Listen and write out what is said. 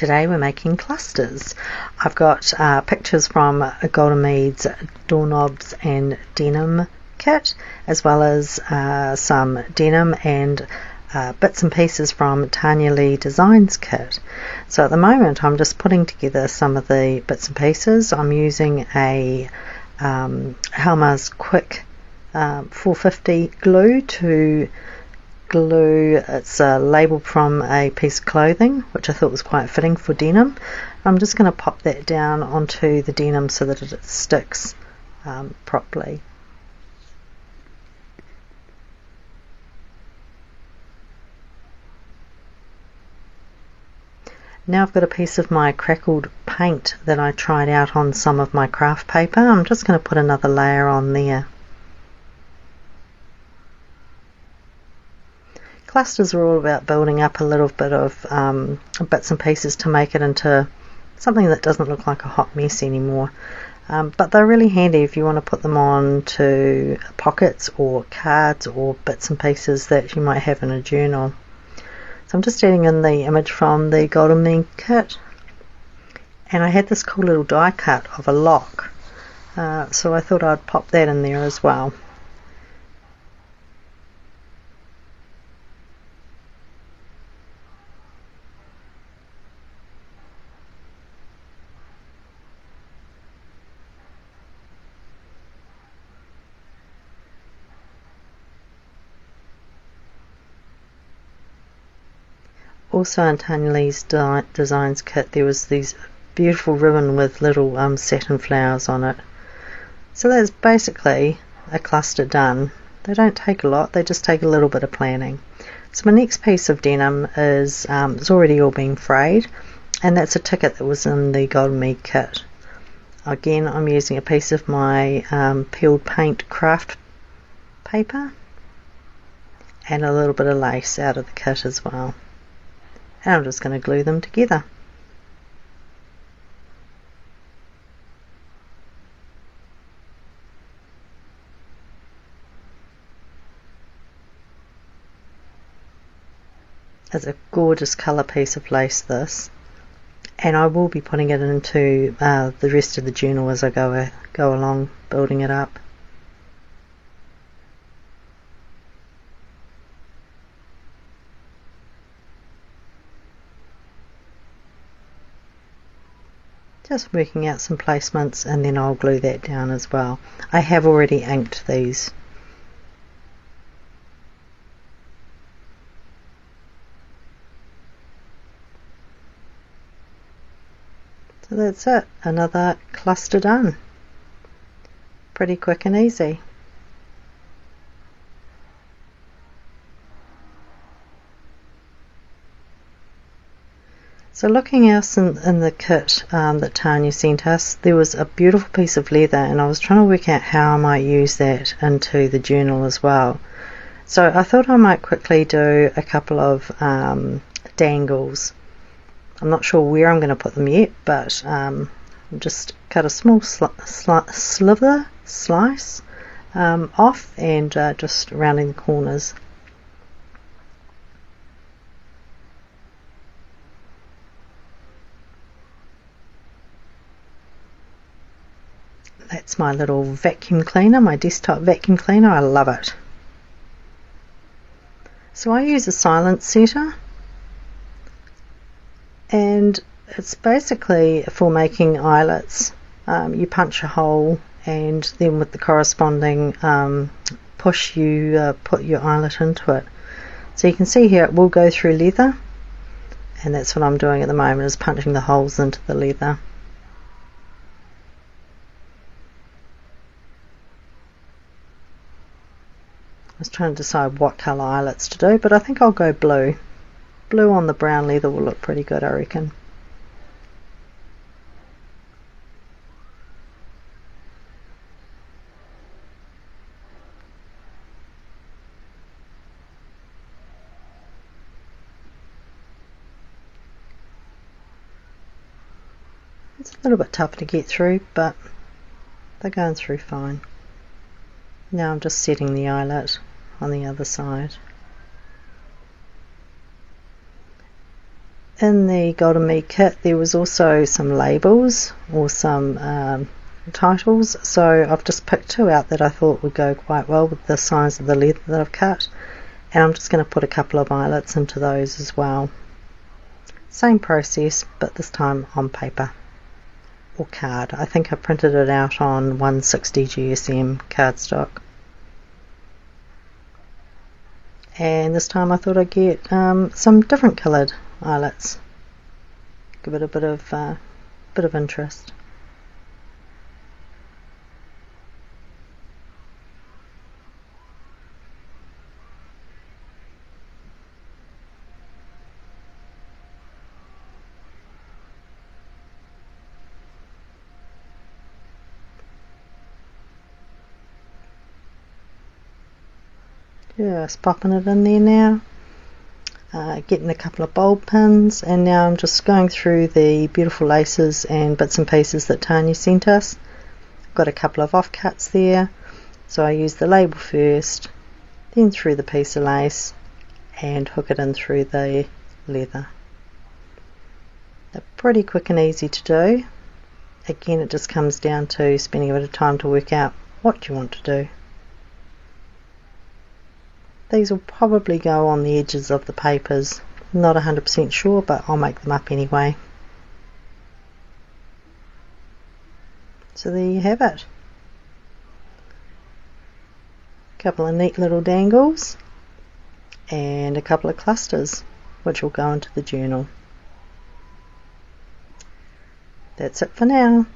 Today we're making clusters. I've got pictures from Goldenmeade's Doorknobs and Denim kit, as well as some denim and bits and pieces from Tanya Leigh Designz kit. So at the moment I'm just putting together some of the bits and pieces. I'm using a Helmer's Quick 450 glue to glue. It's labelled from a piece of clothing, which I thought was quite fitting for denim. I'm just going to pop that down onto the denim so that it sticks properly. Now I've got a piece of my crackled paint that I tried out on some of my craft paper. I'm just going to put another layer on there. Clusters are all about building up a little bit of bits and pieces to make it into something that doesn't look like a hot mess anymore. But they're really handy if you want to put them on to pockets or cards or bits and pieces that you might have in a journal. So I'm just adding in the image from the Goldenmeade kit, and I had this cool little die cut of a lock, so I thought I'd pop that in there as well. Also in Tanya Leigh Designz kit there was these beautiful ribbon with little satin flowers on it. So that's basically a cluster done. They don't take a lot, they just take a little bit of planning. So my next piece of denim is it's already all been frayed, and that's a ticket that was in the Goldenmeade kit. Again, I'm using a piece of my peeled paint craft paper and a little bit of lace out of the kit as well. And I'm just going to glue them together. It's a gorgeous colour piece of lace, this, and I will be putting it into the rest of the journal as I go along building it up. Just working out some placements, and then I'll glue that down as well. I have already inked these. So that's it, another cluster done. Pretty quick and easy. So looking else in the kit that Tanya sent us, there was a beautiful piece of leather, and I was trying to work out how I might use that into the journal as well. So I thought I might quickly do a couple of dangles. I'm not sure where I'm going to put them yet, but just cut a small slice off, and just rounding the corners. That's my little vacuum cleaner, my desktop vacuum cleaner. I love it. So I use a silent setter, and it's basically for making eyelets. You punch a hole, and then with the corresponding push you put your eyelet into it. So you can see here it will go through leather, and that's what I'm doing at the moment, is punching the holes into the leather. I was trying to decide what colour eyelets to do, but I think I'll go blue. Blue on the brown leather will look pretty good, I reckon. It's a little bit tough to get through, but they're going through fine. Now I'm just setting the eyelet on the other side. in the Goldenmeade kit there was also some labels or some titles, so I've just picked two out that I thought would go quite well with the size of the leather that I've cut, and I'm just going to put a couple of eyelets into those as well. Same process, but this time on paper or card. I think I printed it out on 160 GSM cardstock. And this time I thought I'd get some different coloured eyelets, give it a bit of interest. Just popping it in there now, getting a couple of bulb pins, and now I'm just going through the beautiful laces and bits and pieces that Tanya sent us. I've got a couple of offcuts there, so I use the label first, then through the piece of lace and hook it in through the leather. They're pretty quick and easy to do. Again, it just comes down to spending a bit of time to work out what you want to do. These will probably go on the edges of the papers. Not 100% sure, but I'll make them up anyway. So there you have it. A couple of neat little dangles and a couple of clusters which will go into the journal. That's it for now.